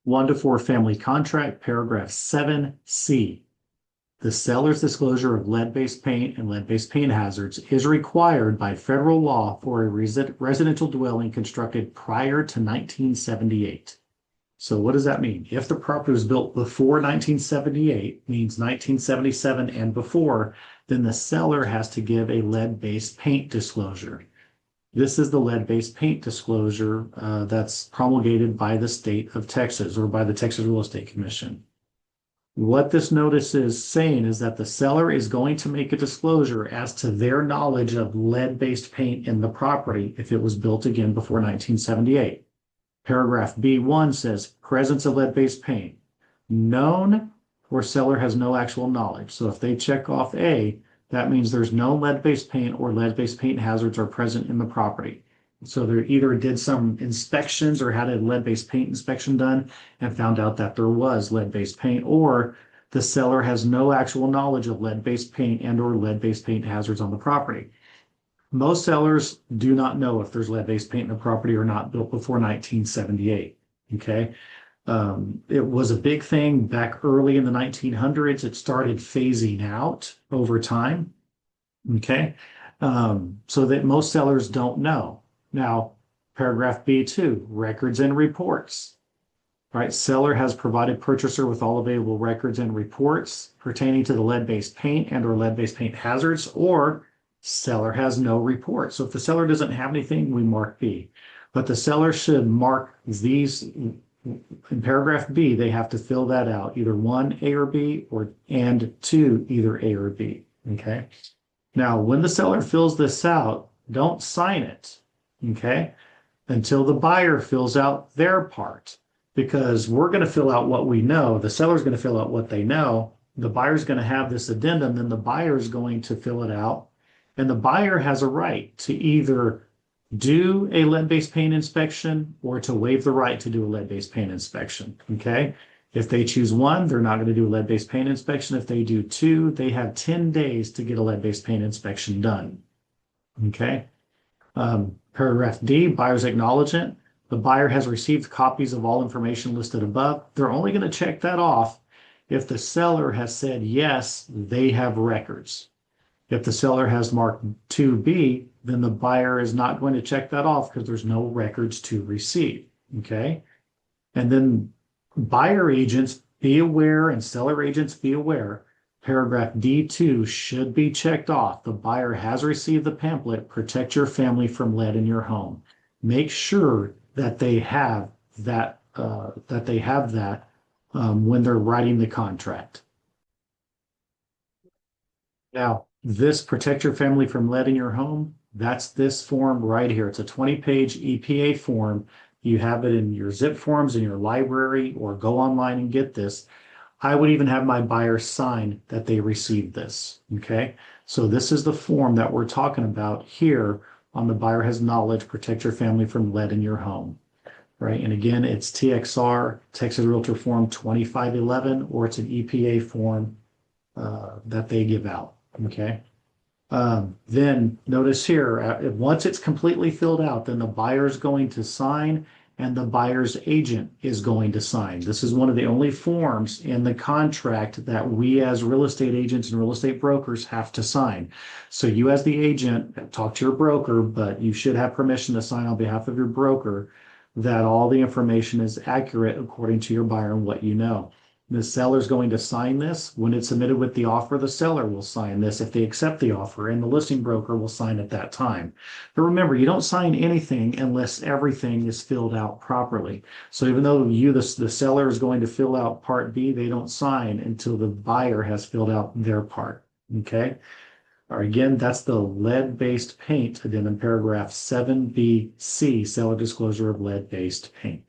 1 to 4 family contract, paragraph 7C. The seller's disclosure of lead-based paint and lead-based paint hazards is required by federal law for a residential dwelling constructed prior to 1978. So what does that mean? If the property was built before 1978, means 1977 and before, then the seller has to give a lead-based paint disclosure. This is the lead-based paint disclosure that's promulgated by the state of Texas or by the Texas Real Estate Commission. What this notice is saying is that the seller is going to make a disclosure as to their knowledge of lead-based paint in the property if it was built again before 1978. Paragraph B1 says presence of lead-based paint. Known or seller has no actual knowledge. So if they check off A, that means there's no lead-based paint or lead-based paint hazards are present in the property. So they either did some inspections or had a lead-based paint inspection done and found out that there was lead-based paint, or the seller has no actual knowledge of lead-based paint and or lead-based paint hazards on the property. Most sellers do not know if there's lead-based paint in the property or not built before 1978. Okay. It was a big thing back early in the 1900s. It started phasing out over time. Okay. So that most sellers don't know. Now, paragraph B2, records and reports. Right, seller has provided purchaser with all available records and reports pertaining to the lead-based paint and or lead-based paint hazards, or seller has no report. So if the seller doesn't have anything, we mark B. But the seller should mark these in paragraph B, they have to fill that out, either 1, A or B, or and 2, either A or B. Okay. Now, when the seller fills this out, don't sign it. Okay, until the buyer fills out their part, because we're going to fill out what we know. The seller's going to fill out what they know. The buyer's going to have this addendum, then the buyer is going to fill it out. And the buyer has a right to either do a lead-based paint inspection or to waive the right to do a lead-based paint inspection. Okay, if they choose 1, they're not going to do a lead-based paint inspection. If they do 2, they have 10 days to get a lead-based paint inspection done. Okay. Paragraph D, buyer's acknowledgement. The buyer has received copies of all information listed above. They're only going to check that off if the seller has said, yes, they have records. If the seller has marked 2B, then the buyer is not going to check that off because there's no records to receive. Okay. And then buyer agents, be aware, and seller agents, be aware. Paragraph D2 should be checked off. The buyer has received the pamphlet, Protect Your Family from Lead in Your Home. Make sure that they have that, when they're writing the contract. Now, this Protect Your Family from Lead in Your Home, that's this form right here. It's a 20-page EPA form. You have it in your zip forms in your library, or go online and get this. I would even have my buyer sign that they received this. Okay. So this is the form that we're talking about here on the buyer has knowledge, protect your family from lead in your home. Right. And again, it's TXR, Texas Realtor Form 2511, or it's an EPA form that they give out. Okay. Then notice here, once it's completely filled out, then the buyer is going to sign and the buyer's agent is going to sign. This is one of the only forms in the contract that we as real estate agents and real estate brokers have to sign. So you as the agent, talk to your broker, but you should have permission to sign on behalf of your broker that all the information is accurate according to your buyer and what you know. The seller is going to sign this. When it's submitted with the offer, the seller will sign this if they accept the offer, and the listing broker will sign at that time. But remember, you don't sign anything unless everything is filled out properly. So even though the seller is going to fill out part B, they don't sign until the buyer has filled out their part. Okay. Or again, that's the lead-based paint addendum, paragraph 7BC, seller disclosure of lead-based paint.